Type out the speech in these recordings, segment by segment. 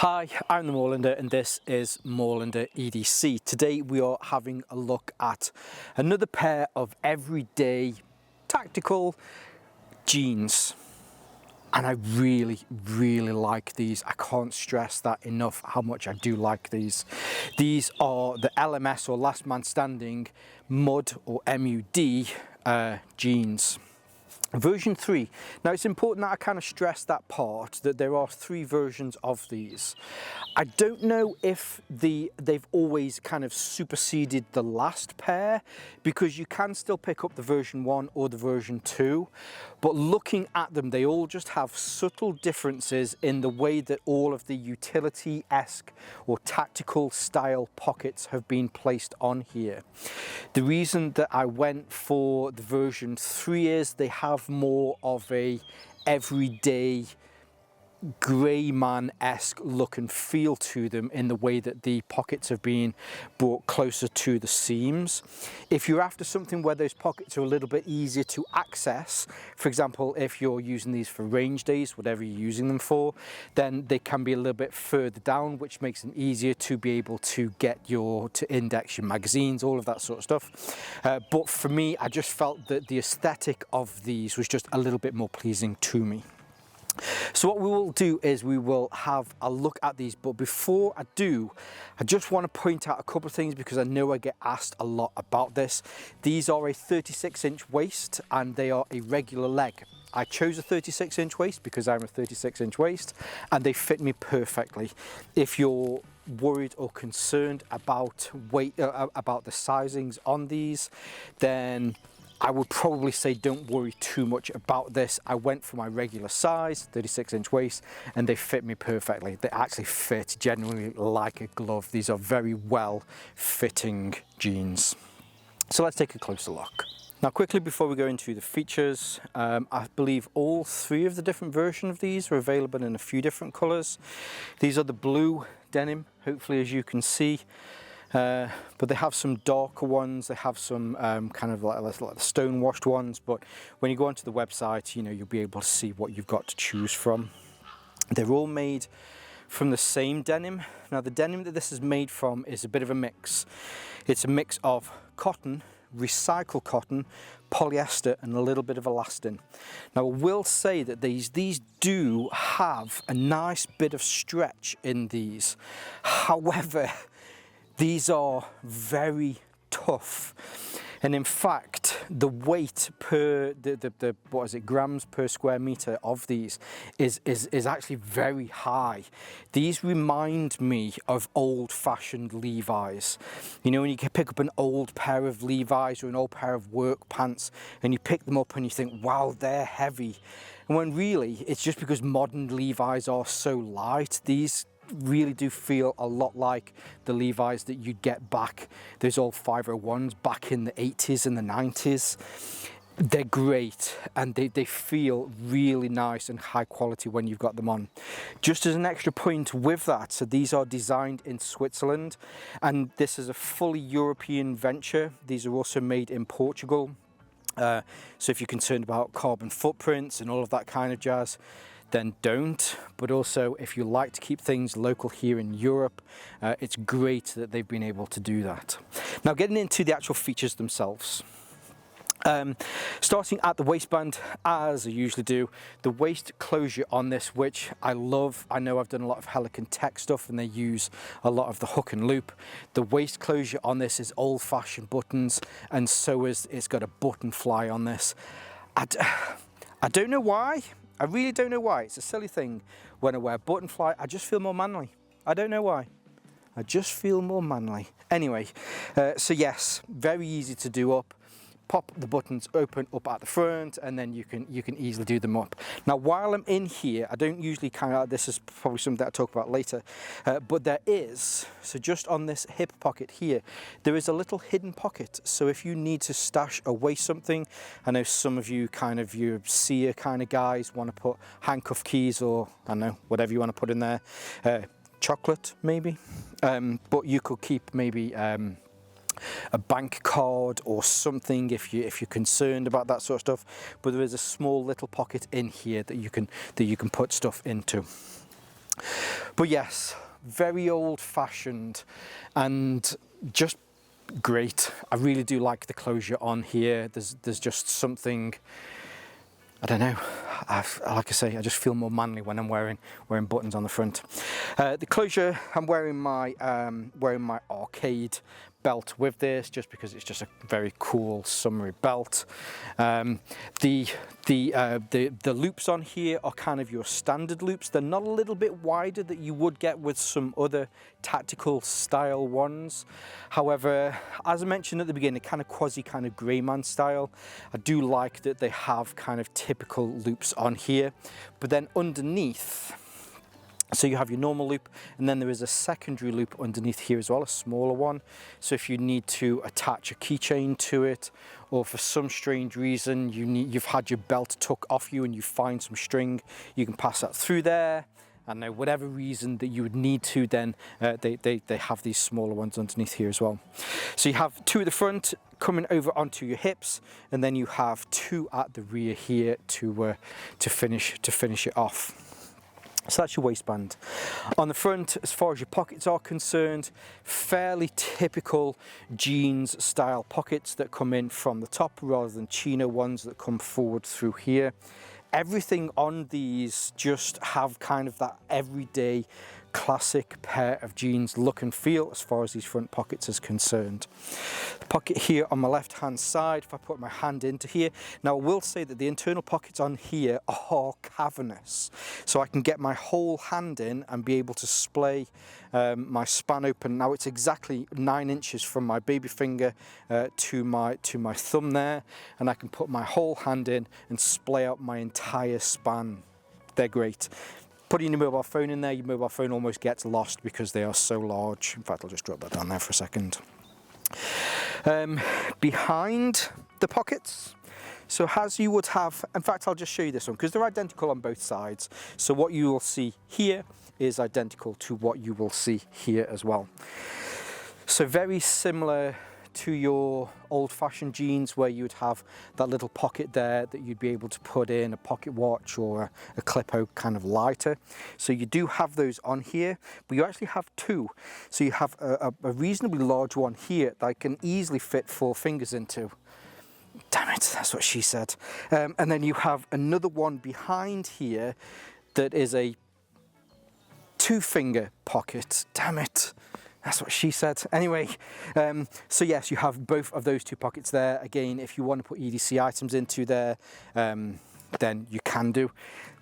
Hi, I'm the Moorlander and this is Moorlander EDC. Today we are having a look at another pair of everyday tactical jeans. And I really like these. I can't stress that enough how much I do like these. These are the LMS or Last Man Standing Mud or MUD jeans. Version 3. Now it's important that I kind of stress that part, that there are 3 versions of these. I don't know if they've always kind of superseded the last pair, because you can still pick up the version 1 or the version 2, but looking at them, they all just have subtle differences in the way that all of the utility-esque or tactical style pockets have been placed on here. The reason that I went for the version 3 is they have more of a everyday grey man-esque look and feel to them in the way that the pockets have been brought closer to the seams. If you're after something where those pockets are a little bit easier to access, for example, if you're using these for range days, whatever you're using them for, then they can be a little bit further down, which makes them easier to be able to to index your magazines, all of that sort of stuff. But for me, I just felt that the aesthetic of these was just a little bit more pleasing to me. So what we will do is we will have a look at these, but before I do, I just want to point out a couple of things because I know I get asked a lot about this. These are a 36-inch waist and they are a regular leg. I chose a 36-inch waist because I'm a 36-inch waist and they fit me perfectly. If you're worried or concerned about weight, about the sizings on these, then I would probably say don't worry too much about this. I went for my regular size, 36-inch waist, and they fit me perfectly. They actually fit genuinely like a glove. These are very well fitting jeans. So let's take a closer look. Now quickly before we go into the features, I believe all 3 of the different versions of these are available in a few different colours. These are the blue denim, hopefully as you can see. But they have some darker ones, they have some kind of like the stone washed ones, but when you go onto the website, you know, you'll be able to see what you've got to choose from. They're all made from the same denim. Now the denim that this is made from is a bit of a mix. It's a mix of cotton, recycled cotton, polyester and a little bit of elastin. Now I will say that these do have a nice bit of stretch in these. However, these are very tough, and in fact the weight per what is it, grams per square meter of these is actually very high. These remind me of old-fashioned Levi's. You know, when you pick up an old pair of Levi's or an old pair of work pants and you pick them up and you think, wow, they're heavy, and when really it's just because modern Levi's are so light. These really do feel a lot like the Levi's that you'd get back, those old 501s back in the 80s and the 90s. They're great and they feel really nice and high quality when you've got them on. Just as an extra point with that, so these are designed in Switzerland and this is a fully European venture. These are also made in Portugal. So if you're concerned about carbon footprints and all of that kind of jazz, then don't. But also if you like to keep things local here in Europe, it's great that they've been able to do that. Now getting into the actual features themselves. Starting at the waistband, as I usually do, the waist closure on this, which I love. I know I've done a lot of Helicon Tech stuff and they use a lot of the hook and loop. The waist closure on this is old-fashioned buttons, and so is it's got a button fly on this. I don't know why. I really don't know why. It's a silly thing. When I wear button fly, I just feel more manly. I don't know why. I just feel more manly. Anyway, so yes, very easy to do up. Pop the buttons open up at the front and then you can easily do them up. Now while I'm in here, I don't usually this is probably something that I'll talk about later, but there is, so just on this hip pocket here, there is a little hidden pocket. So if you need to stash away something, I know some of you your seer kind of guys want to put handcuff keys or I don't know, whatever you want to put in there, chocolate maybe, but you could keep maybe a bank card or something if you're concerned about that sort of stuff. But there is a small little pocket in here that you can put stuff into. But yes, very old-fashioned and just great. I really do like the closure on here. There's just something, I don't know, like I say, I just feel more manly when I'm wearing buttons on the front. The closure, I'm wearing my arcade belt with this just because it's just a very cool summery belt. The loops on here are kind of your standard loops. They're not a little bit wider that you would get with some other tactical style ones. However, as I mentioned at the beginning, kind of quasi kind of grey man style. I do like that they have kind of typical loops on here, but then underneath, so you have your normal loop, and then there is a secondary loop underneath here as well, a smaller one. So if you need to attach a keychain to it, or for some strange reason you've had your belt tuck off you and you find some string, you can pass that through there. And whatever reason that you would need to, then they have these smaller ones underneath here as well. So you have two at the front coming over onto your hips, and then you have two at the rear here to finish it off. So that's your waistband. On the front, as far as your pockets are concerned, fairly typical jeans style pockets that come in from the top rather than chino ones that come forward through here. Everything on these just have kind of that everyday classic pair of jeans look and feel as far as these front pockets is concerned. The pocket here on my left hand side, if I put my hand into here, now I will say that the internal pockets on here are cavernous, so I can get my whole hand in and be able to splay my span open. Now it's exactly 9 inches from my baby finger to my thumb there, and I can put my whole hand in and splay out my entire span. They're great. Putting your mobile phone in there, your mobile phone almost gets lost because they are so large. In fact, I'll just drop that down there for a second. Behind the pockets, so as you would have, in fact, I'll just show you this one because they're identical on both sides. So what you will see here is identical to what you will see here as well. So very similar to your old-fashioned jeans where you'd have that little pocket there that you'd be able to put in a pocket watch or a clip-o kind of lighter. So you do have those on here, but you actually have two. So you have a reasonably large one here that I can easily fit 4 fingers into. Damn it, that's what she said. And then you have another one behind here that is a 2-finger pocket. Damn it. That's what she said. Anyway, so yes, you have both of those 2 pockets there. Again, if you want to put EDC items into there, then you can do.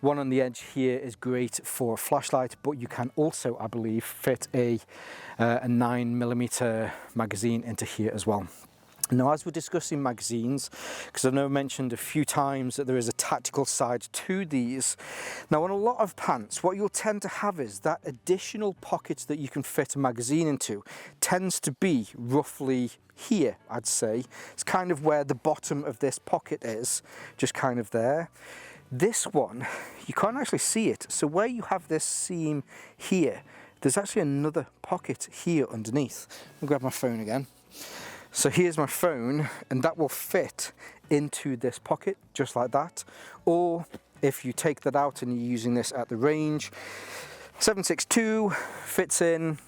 One on the edge here is great for a flashlight, but you can also, I believe, fit a 9mm magazine into here as well. Now, as we're discussing magazines, because I know I mentioned a few times that there is a tactical side to these. Now, on a lot of pants, what you'll tend to have is that additional pockets that you can fit a magazine into tends to be roughly here, I'd say. It's kind of where the bottom of this pocket is, just kind of there. This one, you can't actually see it. So where you have this seam here, there's actually another pocket here underneath. I'll grab my phone again. So here's my phone, and that will fit into this pocket just like that. Or if you take that out and you're using this at the range, 762 fits in.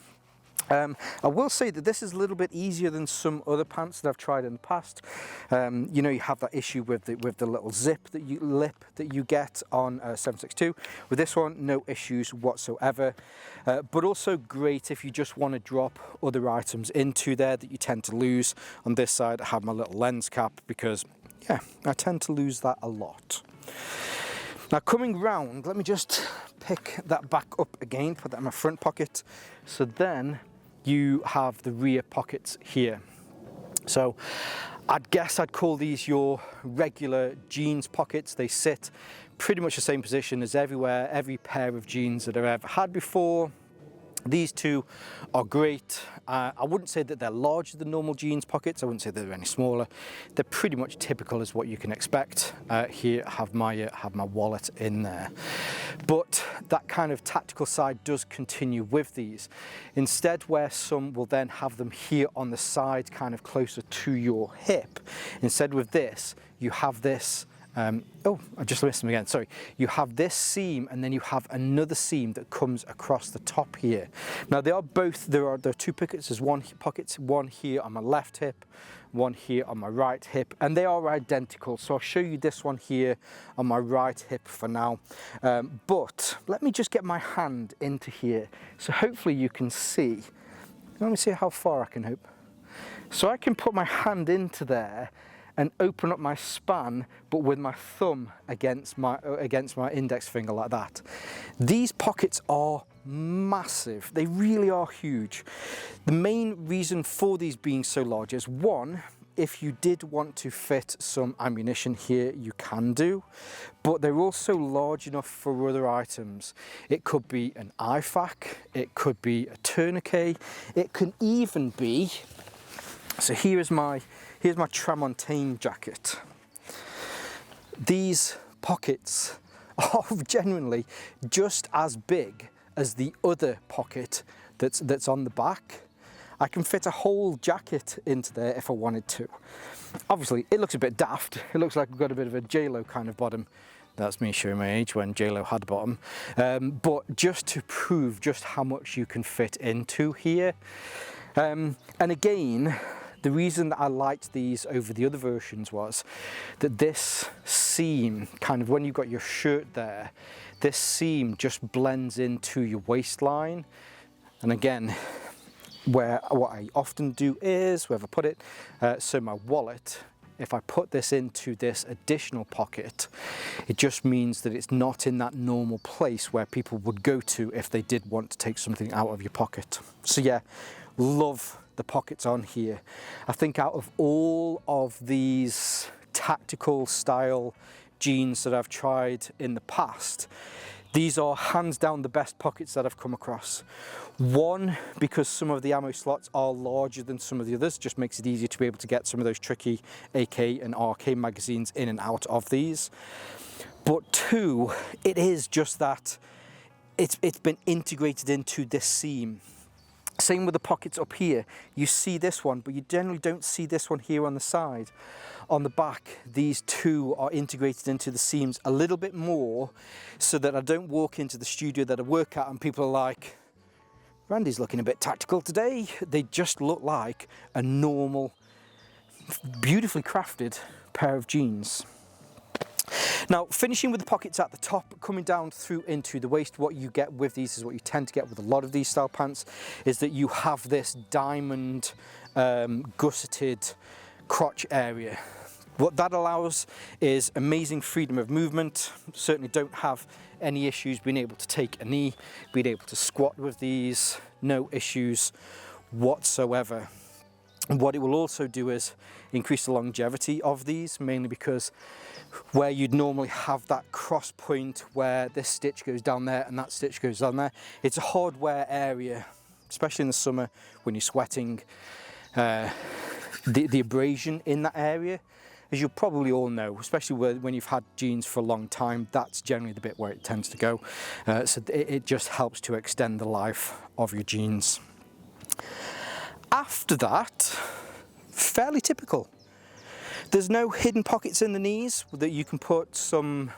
I will say that this is a little bit easier than some other pants that I've tried in the past. You know, you have that issue with the little lip that you get on 762. With this one, no issues whatsoever. But also great if you just want to drop other items into there that you tend to lose. On this side, I have my little lens cap because, yeah, I tend to lose that a lot. Now coming round, let me just pick that back up again, put that in my front pocket. So then you have the rear pockets here. So I'd guess I'd call these your regular jeans pockets. They sit pretty much the same position as every pair of jeans that I've ever had before. These two are great. I wouldn't say that they're larger than normal jeans pockets. I wouldn't say they're any smaller. They're pretty much typical as what you can expect. Here I have my wallet in there. But that kind of tactical side does continue with these. Instead, where some will then have them here on the side, kind of closer to your hip, instead with this, you have this Oh, I just missed them again, sorry. You have this seam and then you have another seam that comes across the top here. Now they are both, there are two pockets. There's one here on my left hip, one here on my right hip, and they are identical. So I'll show you this one here on my right hip for now. But let me just get my hand into here. So hopefully you can see. Let me see how far I can hope. So I can put my hand into there and open up my span, but with my thumb against my index finger like that. These pockets are massive. They really are huge. The main reason for these being so large is, one, if you did want to fit some ammunition here, you can do, but they're also large enough for other items. It could be an IFAK, it could be a tourniquet, it can even be, so here's my Tramontane jacket. These pockets are genuinely just as big as the other pocket that's on the back. I can fit a whole jacket into there if I wanted to. Obviously, it looks a bit daft. It looks like we've got a bit of a J-Lo kind of bottom. That's me showing my age when J-Lo had a bottom. But just to prove just how much you can fit into here. And again, the reason that I liked these over the other versions was that this seam, kind of when you've got your shirt there, this seam just blends into your waistline. And again, what I often do is, where have I put it? So my wallet, if I put this into this additional pocket, it just means that it's not in that normal place where people would go to if they did want to take something out of your pocket. So yeah, love the pockets on here. I think out of all of these tactical style jeans that I've tried in the past, these are hands down the best pockets that I've come across. One, because some of the ammo slots are larger than some of the others, just makes it easier to be able to get some of those tricky AK and RK magazines in and out of these. But two, it is just that it's been integrated into this seam. Same with the pockets up here. You see this one, but you generally don't see this one here on the side. On the back, these two are integrated into the seams a little bit more, so that I don't walk into the studio that I work at and people are like, Randy's looking a bit tactical today. They just look like a normal, beautifully crafted pair of jeans. Now, finishing with the pockets at the top, coming down through into the waist, what you get with these is what you tend to get with a lot of these style pants, is that you have this diamond gusseted crotch area. What that allows is amazing freedom of movement. Certainly don't have any issues being able to take a knee, being able to squat with these, no issues whatsoever. And what it will also do is increase the longevity of these, mainly because where you'd normally have that cross point where this stitch goes down there and that stitch goes down there, it's a hard wear area, especially in the summer when you're sweating. The abrasion in that area, as you probably all know, especially when you've had jeans for a long time, that's generally the bit where it tends to go. So it just helps to extend the life of your jeans. After that, fairly typical. There's no hidden pockets in the knees that you can put some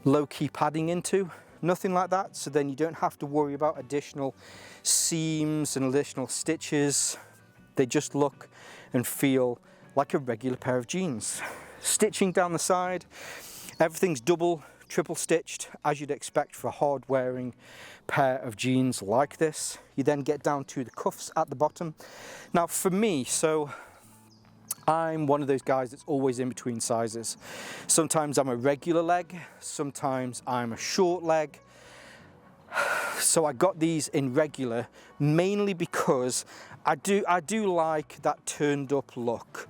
low-key padding into, nothing like that. So then you don't have to worry about additional seams and additional stitches. They just look and feel like a regular pair of jeans. Stitching down the side, everything's double, triple stitched, as you'd expect for a hard wearing pair of jeans like this. You then get down to the cuffs at the bottom. Now for me, so I'm one of those guys that's always in between sizes. Sometimes I'm a regular leg, sometimes I'm a short leg. So I got these in regular, mainly because I do like that turned up look.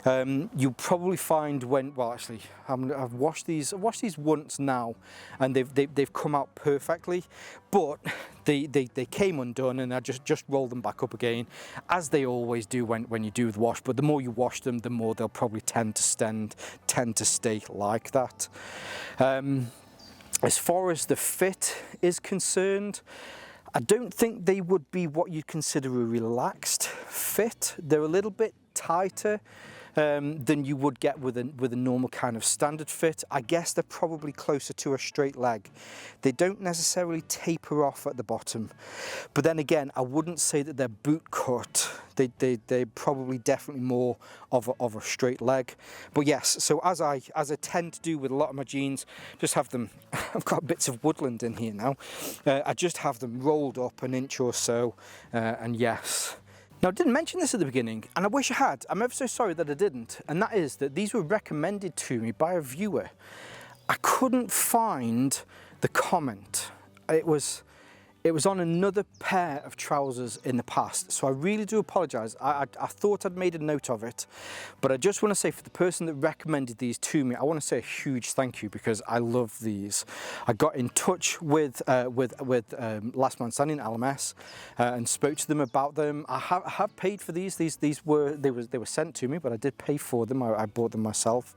You'll probably find when, well actually, I've washed these once now, and they've come out perfectly, but they came undone, and I just rolled them back up again, as they always do when you do the wash. But the more you wash them, the more they'll probably tend to stay like that. As far as the fit is concerned, I don't think they would be what you'd consider a relaxed fit. They're a little bit tighter than you would get with a normal kind of standard fit. I guess they're probably closer to a straight leg. They don't necessarily taper off at the bottom, but then again, I wouldn't say that they're boot cut. They're probably definitely more of a straight leg. But yes, so as I tend to do with a lot of my jeans, just have them. I've got bits of woodland in here now. I just have them rolled up an inch or so, and yes. Now, I didn't mention this at the beginning, and I wish I had. I'm ever so sorry that I didn't, and that is that these were recommended to me by a viewer. I couldn't find the comment. It was on another pair of trousers in the past, so I really do apologise. I thought I'd made a note of it, but I just want to say, for the person that recommended these to me, I want to say a huge thank you, because I love these. I got in touch with Last Man Standing LMS and spoke to them about them. I have paid for these. They were sent to me, but I did pay for them. I bought them myself.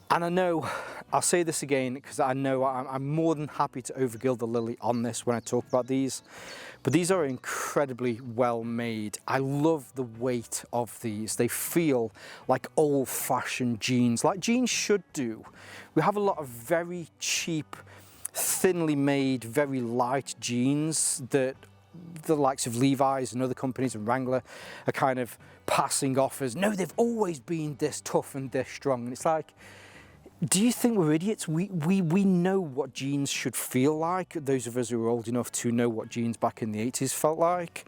And I know, I'll say this again, because I know I'm more than happy to overgild the lily on this when I talk about these, but these are incredibly well made. I love the weight of these. They feel like old-fashioned jeans, like jeans should do. We have a lot of very cheap, thinly made, very light jeans that the likes of Levi's and other companies and Wrangler are kind of passing off as, no, they've always been this tough and this strong. And it's like, do you think we're idiots? We know what jeans should feel like, those of us who are old enough to know what jeans back in the 80s felt like.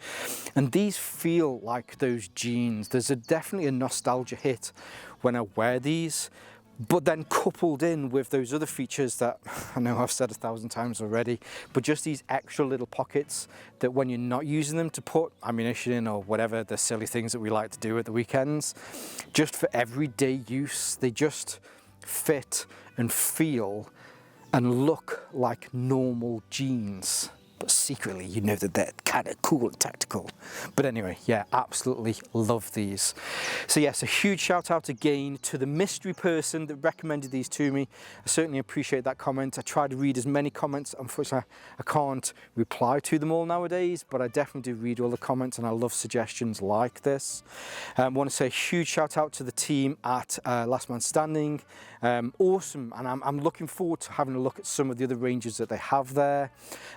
And these feel like those jeans. There's definitely a nostalgia hit when I wear these, but then coupled in with those other features that I know I've said 1,000 times already, but just these extra little pockets that when you're not using them to put ammunition in or whatever the silly things that we like to do at the weekends, just for everyday use, they just fit and feel and look like normal jeans, but secretly you know that they're kind of cool and tactical. But anyway, yeah, absolutely love these. So yes, a huge shout out again to the mystery person that recommended these to me. I certainly appreciate that comment. I try to read as many comments. Unfortunately, I can't reply to them all nowadays, but I definitely do read all the comments, and I love suggestions like this. I want to say a huge shout out to the team at Last Man Standing. Awesome, and I'm looking forward to having a look at some of the other ranges that they have there.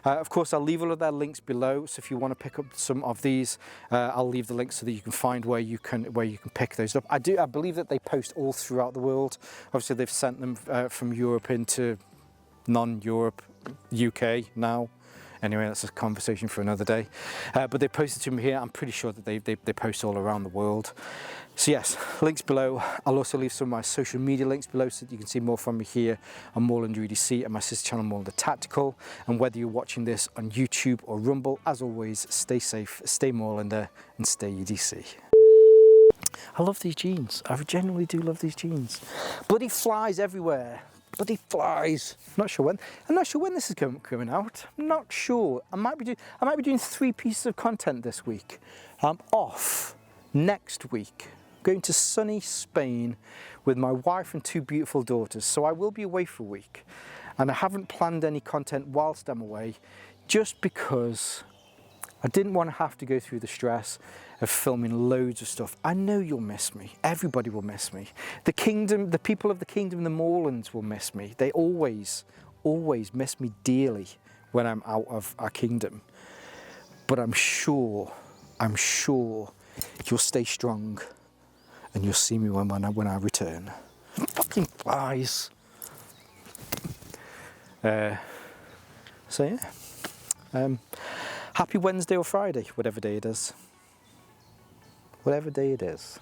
Of course, I'll leave all of their links below, so if you want to pick up some of these, I'll leave the links so that you can find where you can pick those up. I believe that they post all throughout the world. Obviously, they've sent them from Europe into non-Europe, UK now. Anyway, that's a conversation for another day. But they posted to me here. I'm pretty sure that they post all around the world. So yes, links below. I'll also leave some of my social media links below so that you can see more from me here on Moorlander EDC and my sister channel Moorlander Tactical. And whether you're watching this on YouTube or Rumble, as always, stay safe, stay Moorlander, and stay EDC. I love these jeans. I genuinely do love these jeans. Bloody flies everywhere. Bloody flies. I'm not sure when this is coming out. I'm not sure. I might be doing 3 pieces of content this week. I'm off next week, going to sunny Spain with my wife and 2 beautiful daughters. So I will be away for a week, and I haven't planned any content whilst I'm away, just because I didn't want to have to go through the stress of filming loads of stuff. I know you'll miss me. Everybody will miss me. The people of the kingdom, the Moorlands will miss me. They always miss me dearly when I'm out of our kingdom. But I'm sure you'll stay strong and you'll see me when I return. Fucking flies. So yeah. Happy Wednesday or Friday, whatever day it is. Whatever day it is.